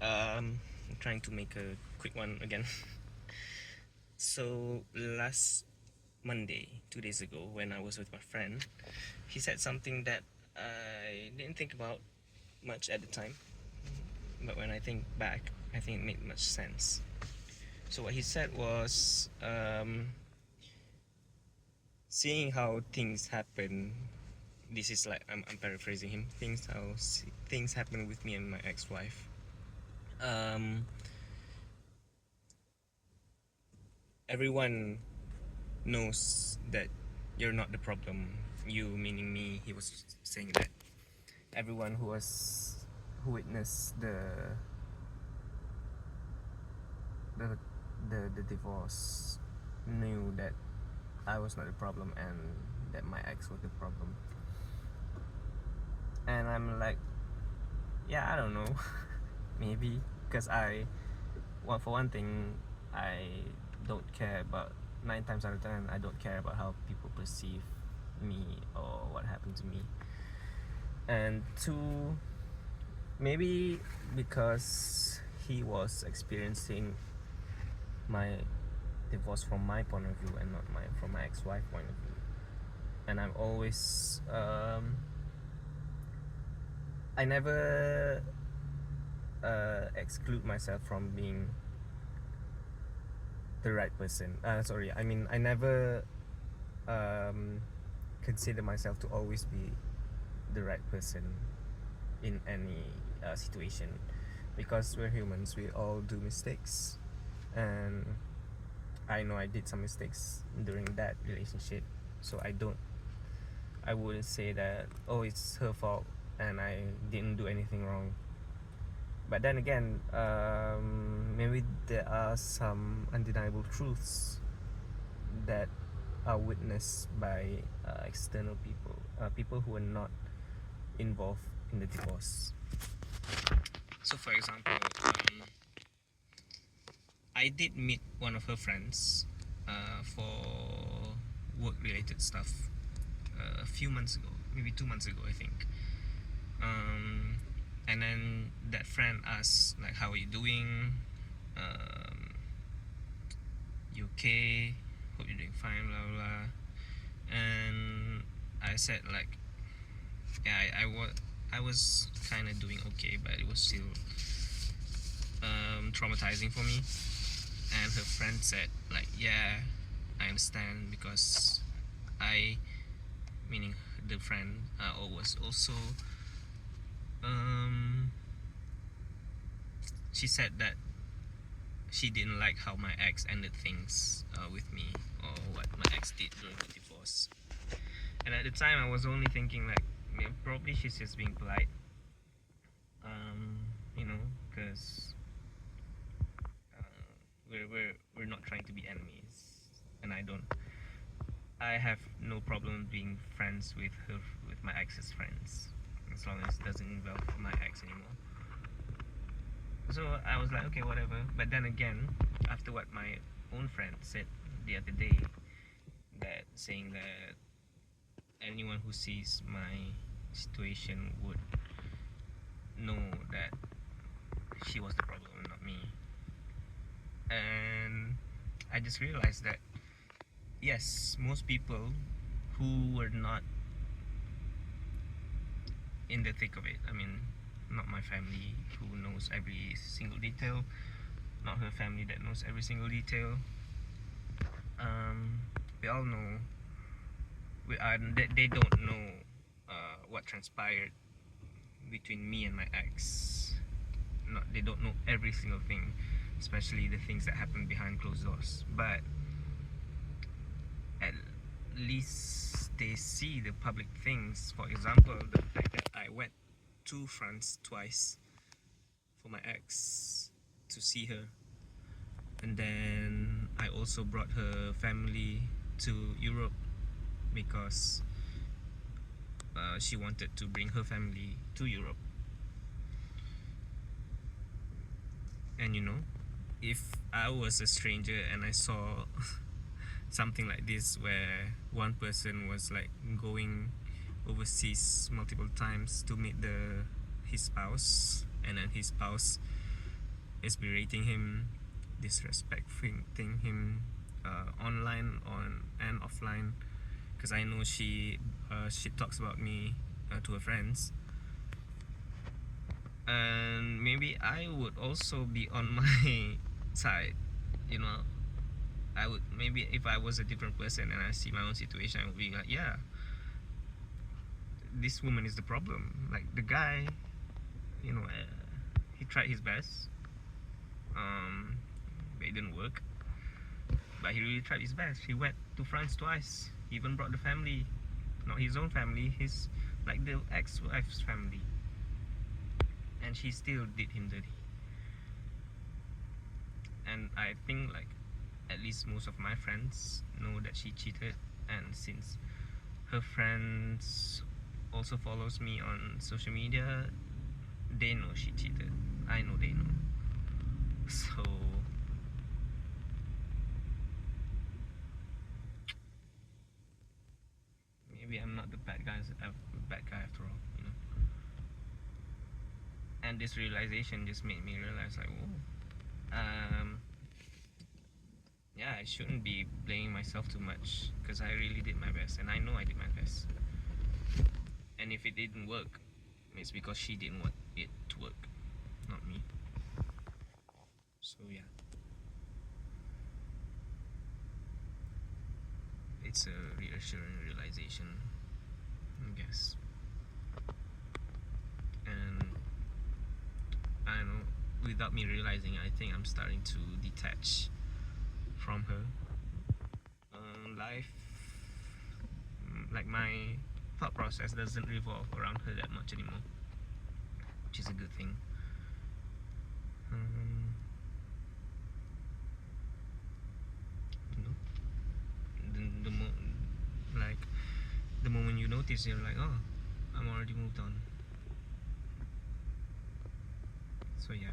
I'm trying to make a quick one again. So last Monday, 2 days ago, when I was with my friend, he said something that I didn't think about much at the time, but when I think back, I think it made much sense. So what he said was, seeing how things happen. This is like I'm paraphrasing him. Things happen with me and my ex-wife. Um, Everyone knows that you're not the problem. You meaning me. He was saying that everyone who witnessed the the divorce knew that I was not the problem and that my ex was the problem. And I'm like, yeah, I don't know. Maybe because for one thing, I don't care about 9 times out of 10. I don't care about how people perceive me or what happened to me. And two, maybe because he was experiencing my divorce from my point of view and not from my ex-wife point of view. And I'm always I never exclude myself from being the right person. Sorry, I mean I never consider myself to always be the right person in any situation, because we're humans. We all do mistakes, and I know I did some mistakes during that relationship. So I wouldn't say that, oh, it's her fault and I didn't do anything wrong. But then again, maybe there are some undeniable truths that are witnessed by external people, people who are not involved in the divorce. So, for example, I did meet one of her friends for work-related stuff a few months ago, maybe 2 months ago, I think. And then that friend asked, like, how are you doing? You okay? Hope you're doing fine, blah blah. And I said, like, yeah, I was kind of doing okay, but it was still traumatizing for me. And her friend said, like, yeah, I understand, because I, meaning the friend, was also she said that she didn't like how my ex ended things with me, or what my ex did during the divorce. And at the time, I was only thinking, like, probably she's just being polite, you know, because we're not trying to be enemies, and I have no problem being friends with my ex's friends, as long as it doesn't involve my ex anymore. So I was like, okay, whatever. But then again, after what my own friend said the other day, that saying that anyone who sees my situation would know that she was the problem, not me. And I just realized that, yes, most people who were not in the thick of it, I mean, not my family who knows every single detail, not her family that knows every single detail, we all know, they don't know what transpired between me and my ex. They don't know every single thing, especially the things that happen behind closed doors. But at least they see the public things. For example, the fact that I went to France twice for my ex to see her, and then I also brought her family to Europe because she wanted to bring her family to Europe. And if I was a stranger and I saw something like this, where one person was like going overseas multiple times to meet his spouse, and then his spouse is berating him, disrespecting him online and offline. Because I know she talks about me to her friends, and maybe I would also be on my side, you know. I would, maybe if I was a different person and I see my own situation, I would be like, yeah, this woman is the problem. Like the guy, he tried his best, but it didn't work. But he really tried his best. He went to France twice. He even brought the family, not his own family, his, like, the ex-wife's family, and she still did him dirty. And I think, like, at least most of my friends know that she cheated, and since her friends also follows me on social media, they know she cheated. I know they know. So maybe I'm not the bad guy after all, you know. And this realization just made me realize, like, whoa, yeah, I shouldn't be blaming myself too much, because I really did my best, and I know I did my best. And if it didn't work, it's because she didn't want it to work, not me. So yeah, it's a reassuring realization, I guess. And I don't know, without me realizing, I think I'm starting to detach from her. Life, like, my thought process doesn't revolve around her that much anymore, which is a good thing. You know, like, the moment you notice, you're like, oh, I'm already moved on. So yeah.